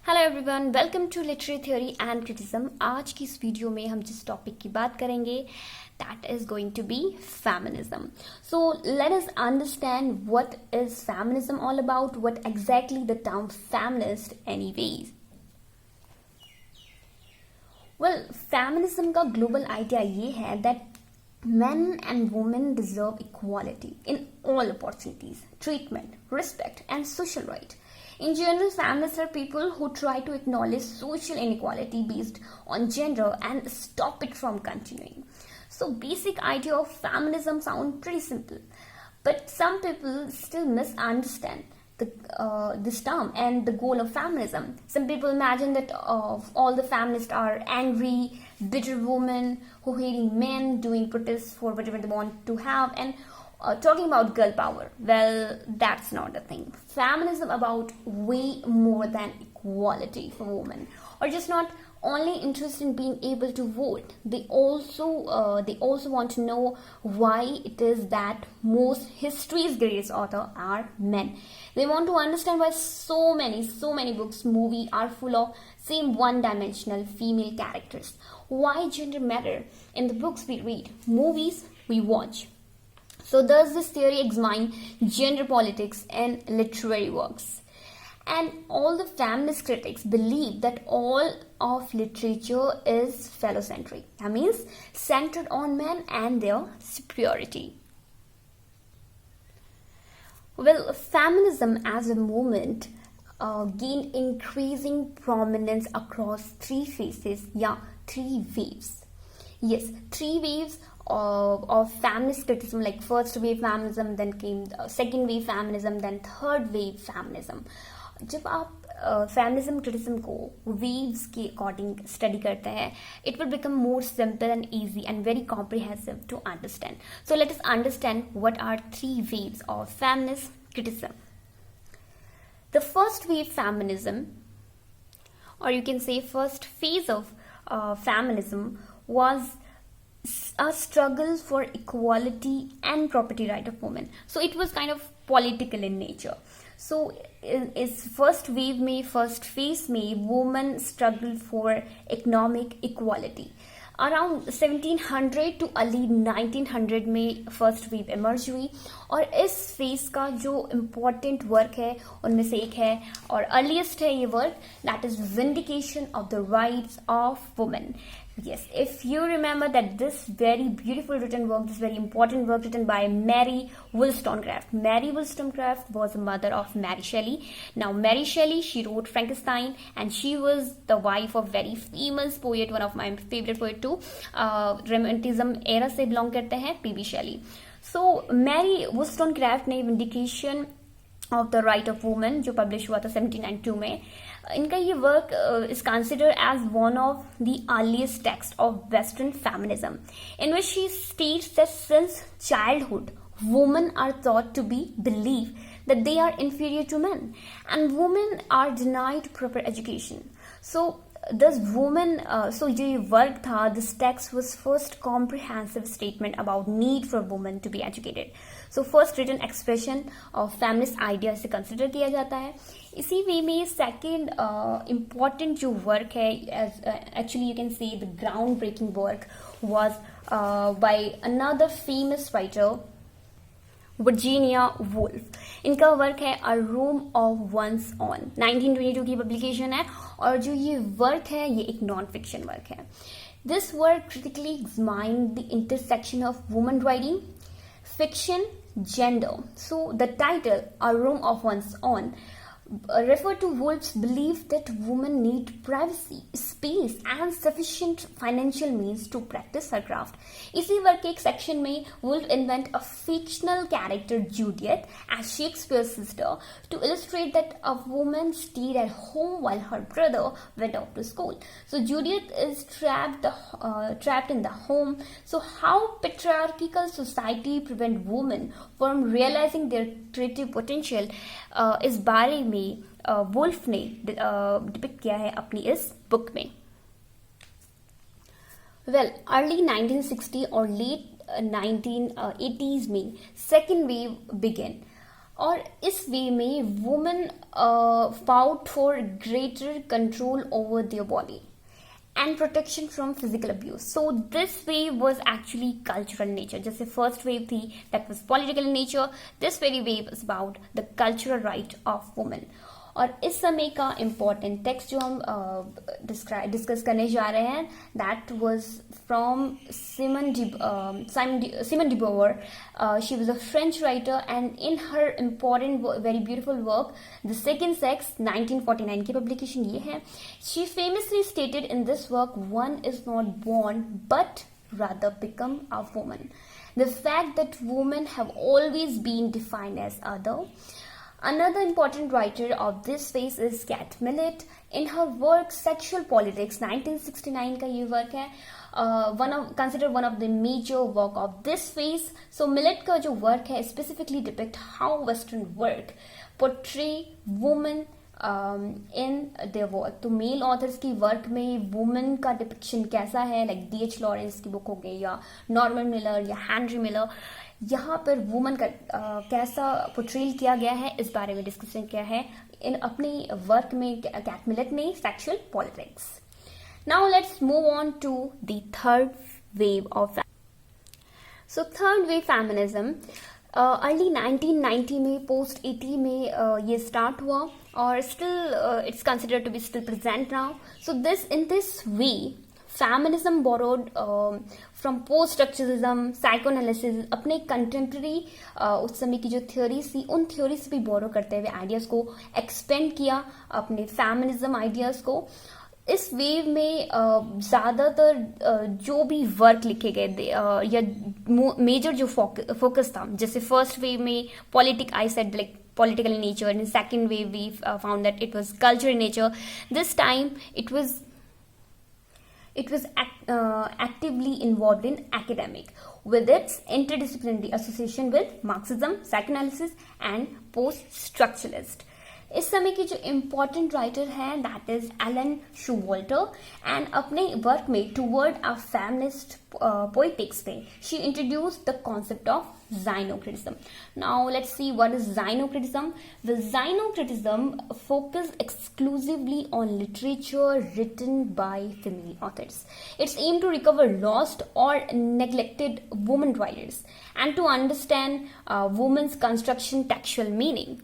Hello everyone, welcome to literary theory and criticism. आज की इस वीडियो में हम जिस टॉपिक की बात करेंगे that is going to be feminism. So let us understand what is feminism all about, what exactly the term feminist anyways. Well, feminism का ग्लोबल आइडिया ये है that men and women deserve equality in all opportunities, treatment, respect, and social right. In general, feminists are people who try to acknowledge social inequality based on gender and stop it from continuing. So, basic idea of feminism sound pretty simple, but some people still misunderstand this term and the goal of feminism. Some people imagine that all the feminists are angry, bitter women who hating men, doing protests for whatever they want to have, and talking about girl power. Well, that's not the thing. Feminism about way more than equality for women, or just not only interested in being able to vote. They also want to know why it is that most history's greatest author are men. They want to understand why so many books, movies are full of same one-dimensional female characters. Why gender matter in the books we read, movies we watch. So does this theory examine gender politics in literary works? And all the feminist critics believe that all of literature is phallocentric. That means centered on men and their superiority. Well, feminism as a movement gained increasing prominence across three phases, three waves. Yes, three waves of feminist criticism, like first wave feminism, then came second wave feminism, then third wave feminism. जब आप feminism criticism को waves के according study करते हैं, it will become more simple and easy and very comprehensive to understand. So let us understand what are three waves of feminist criticism. The first wave feminism, or you can say first phase of feminism, was a struggle for equality and property right of women. So it was kind of political in nature. So इस first wave में, first phase में women struggle for economic equality. Around 1700 too early 1900 में first wave emerge हुई, और इस phase का जो important work है उनमें से एक है और अर्लीस्ट है ये work, that is vindication of the rights of women. Yes, if you remember that this very beautiful written work, this very important work written by Mary Wollstonecraft. Mary Wollstonecraft was the mother of Mary Shelley. Now, Mary Shelley, she wrote Frankenstein, and she was the wife of very famous poet, one of my favorite poet too. Romanticism era से belong करते हैं P.B. Shelley. So, Mary Wollstonecraft ने Vindication of the Right of Woman जो publish हुआ था 1792 में, इनका ये work is considered as one of the earliest texts of Western feminism, in which she states that since childhood, women are thought to be believed that they are inferior to men, and women are denied proper education. So this woman, so जो ये work था, this text was first comprehensive statement about need for women to be educated. So first written expression of feminist idea से consider किया जाता है. इसी वे में second important जो वर्क है, actually you can say the ground breaking work was by another famous writer, Virginia Woolf. इनका work है a room of one's own, 1922 की पब्लिकेशन है, और जो ये वर्क है ये एक नॉन फिक्शन वर्क है. This work critically examine the intersection of woman writing, fiction, gender. So the title, A Room of One's Own, refer to Woolf's belief that women need privacy, space and sufficient financial means to practice her craft. इसी work के एक section में Woolf invent a fictional character Judith as Shakespeare's sister to illustrate that a woman stayed at home while her brother went off to school. So Judith is trapped in the home. So how patriarchal society prevent women from realizing their creative potential, इस बारे में wolf ने depict किया है अपनी इस book में. Well, early 1960 और लेट 1980s में सेकेंड वेव बिगेन. और इस वे में women fought for greater control over their body and protection from physical abuse. So this wave was actually cultural in nature. जैसे first wave थी that was political in nature, this very wave is about the cultural right of women. और इस समय का important text जो हम discuss करने जा रहे हैं that was from Simone de Beauvoir. She was a French writer and in her important very beautiful work the second sex 1949 की पब्लिकेशन ये है. She famously stated in this work one is not born but rather become a woman. The fact that women have always been defined as other. Another important writer of this phase is Kat Millett. In her work Sexual Politics 1969 का ये वर्क है, considered one of the major work of this phase. So Millett का जो work है specifically depict how Western work portray women in their work. तो mail authors की work में वुमेन का डिपिक्शन कैसा है, लाइक D.H. लॉरेंस की बुक हो गई या नॉर्मन मिलर या हेनरी मिलर, यहाँ पर वुमेन का कैसा पोर्ट्रेल किया गया है इस बारे में डिस्कशन किया है इन अपनी वर्क में कैट मिलेट ने sexual politics. Now let's move on to the third wave of. So third wave feminism early 1990 में पोस्ट 80 में ये स्टार्ट हुआ और still it's considered to be still present now. So this in this way feminism borrowed from post structuralism, psychoanalysis, अपने contemporary उस समय की जो थ्योरीज थी उन थ्योरी से भी बोरो करते हुए आइडियाज को एक्सपेंड किया अपने फेमिनिज्म आइडियाज को. इस वेव में ज्यादातर जो भी वर्क लिखे गए या मेजर जो फोकस था, जैसे फर्स्ट वेव में politic I said like political in nature, and in second wave we found that it was culture in nature. This time it was actively involved in academic with its interdisciplinary association with Marxism, psychoanalysis and post-structuralist. इस समय की जो important writer है that is Elon शूवॉल्टर and अपने work में toward a feminist poetics में she introduce the concept of Xenocriticism. Now let's see what is Xenocriticism. The Xenocriticism focused exclusively on literature written by female authors. Its aim to recover lost or neglected women writers and to understand women's construction textual meaning.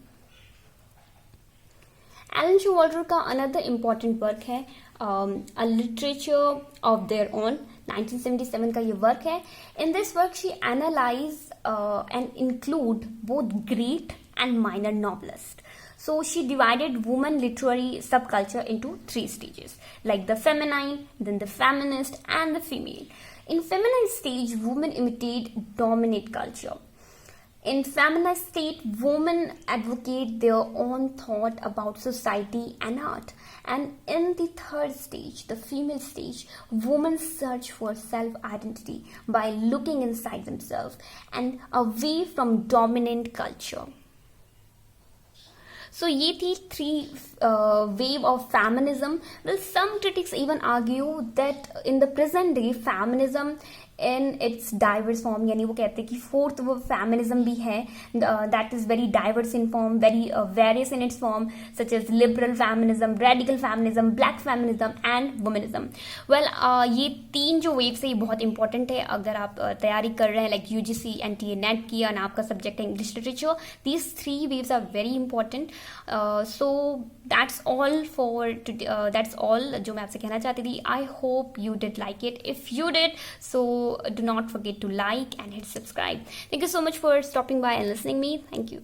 Elaine Showalter का another important work है a literature of their own 1977 का ये वर्क है. In this work she analyse and include both great and minor novelist. So she divided women literary subculture into 3 stages, like the feminine, then the feminist, and the female. In feminine stage, women imitate dominant culture. In feminist state, women advocate their own thought about society and art. And in the third stage, the female stage, women search for self-identity by looking inside themselves and away from dominant culture. So ये थी 3 wave of feminism. Well, some critics even argue that in the present day, feminism in its diverse form, यानी वो कहते हैं कि fourth वो feminism भी है that is very diverse in form, very various in its form, such as liberal feminism, radical feminism, black feminism and womanism. Well ये 3 जो वेव्स है ये बहुत इंपॉर्टेंट है अगर आप तैयारी कर रहे हैं लाइक यूजीसी एनटीए नेट की और आपका सब्जेक्ट है English literature. These 3 waves are very important. So that's all for that's all जो मैं आपसे कहना चाहती थी. I hope you did like it. If you did, so do not forget to like and hit subscribe. Thank you so much for stopping by and listening me. Thank you.